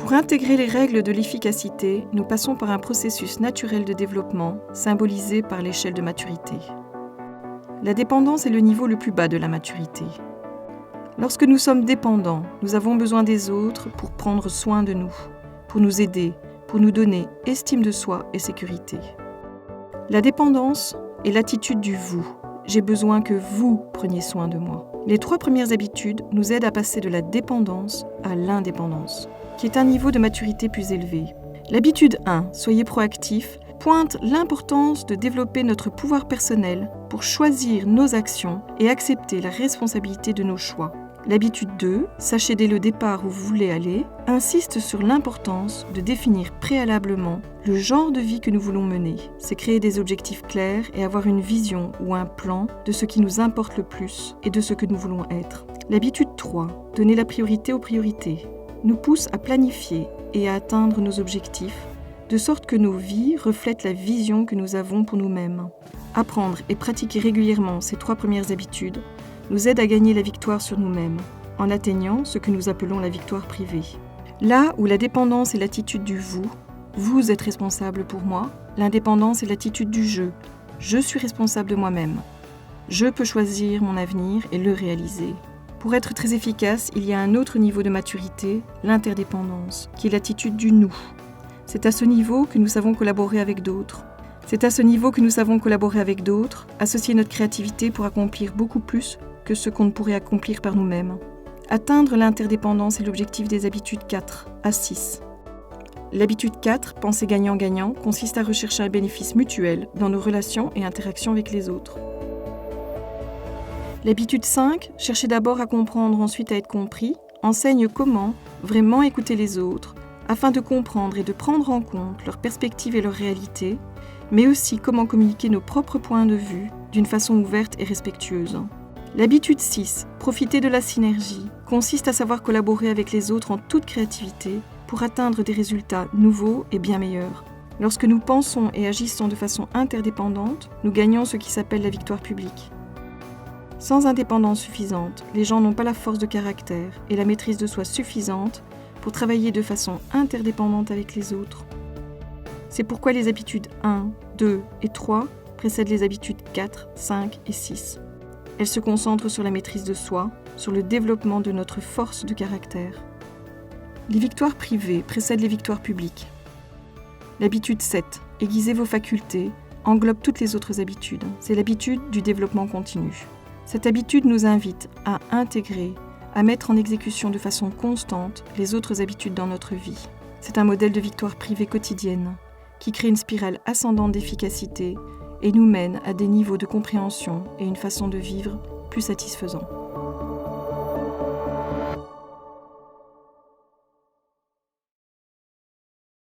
Pour intégrer les règles de l'efficacité, nous passons par un processus naturel de développement, symbolisé par l'échelle de maturité. La dépendance est le niveau le plus bas de la maturité. Lorsque nous sommes dépendants, nous avons besoin des autres pour prendre soin de nous, pour nous aider, pour nous donner estime de soi et sécurité. La dépendance est l'attitude du « vous ». J'ai besoin que vous preniez soin de moi. Les 3 premières habitudes nous aident à passer de la dépendance à l'indépendance, qui est un niveau de maturité plus élevé. L'habitude 1, soyez proactif, pointe l'importance de développer notre pouvoir personnel pour choisir nos actions et accepter la responsabilité de nos choix. L'habitude 2, sachez dès le départ où vous voulez aller, insiste sur l'importance de définir préalablement le genre de vie que nous voulons mener. C'est créer des objectifs clairs et avoir une vision ou un plan de ce qui nous importe le plus et de ce que nous voulons être. L'habitude 3, donner la priorité aux priorités, nous pousse à planifier et à atteindre nos objectifs, de sorte que nos vies reflètent la vision que nous avons pour nous-mêmes. Apprendre et pratiquer régulièrement ces 3 premières habitudes nous aide à gagner la victoire sur nous-mêmes, en atteignant ce que nous appelons la victoire privée. Là où la dépendance est l'attitude du « vous », vous êtes responsable pour moi, l'indépendance est l'attitude du « je suis responsable de moi-même. Je peux choisir mon avenir et le réaliser. Pour être très efficace, il y a un autre niveau de maturité, l'interdépendance, qui est l'attitude du « nous ». C'est à ce niveau que nous savons collaborer avec d'autres. Associer notre créativité pour accomplir beaucoup plus que ce qu'on ne pourrait accomplir par nous-mêmes. Atteindre l'interdépendance est l'objectif des habitudes 4 à 6. L'habitude 4, penser gagnant-gagnant, consiste à rechercher un bénéfice mutuel dans nos relations et interactions avec les autres. L'habitude 5, chercher d'abord à comprendre, ensuite à être compris, enseigne comment vraiment écouter les autres, afin de comprendre et de prendre en compte leurs perspectives et leurs réalités, mais aussi comment communiquer nos propres points de vue d'une façon ouverte et respectueuse. L'habitude 6, profiter de la synergie, consiste à savoir collaborer avec les autres en toute créativité pour atteindre des résultats nouveaux et bien meilleurs. Lorsque nous pensons et agissons de façon interdépendante, nous gagnons ce qui s'appelle la victoire publique. Sans indépendance suffisante, les gens n'ont pas la force de caractère et la maîtrise de soi suffisante pour travailler de façon interdépendante avec les autres. C'est pourquoi les habitudes 1, 2 et 3 précèdent les habitudes 4, 5 et 6. Elles se concentrent sur la maîtrise de soi, sur le développement de notre force de caractère. Les victoires privées précèdent les victoires publiques. L'habitude 7, aiguiser vos facultés, englobe toutes les autres habitudes. C'est l'habitude du développement continu. Cette habitude nous invite à intégrer, à mettre en exécution de façon constante les autres habitudes dans notre vie. C'est un modèle de victoire privée quotidienne qui crée une spirale ascendante d'efficacité et nous mène à des niveaux de compréhension et une façon de vivre plus satisfaisants.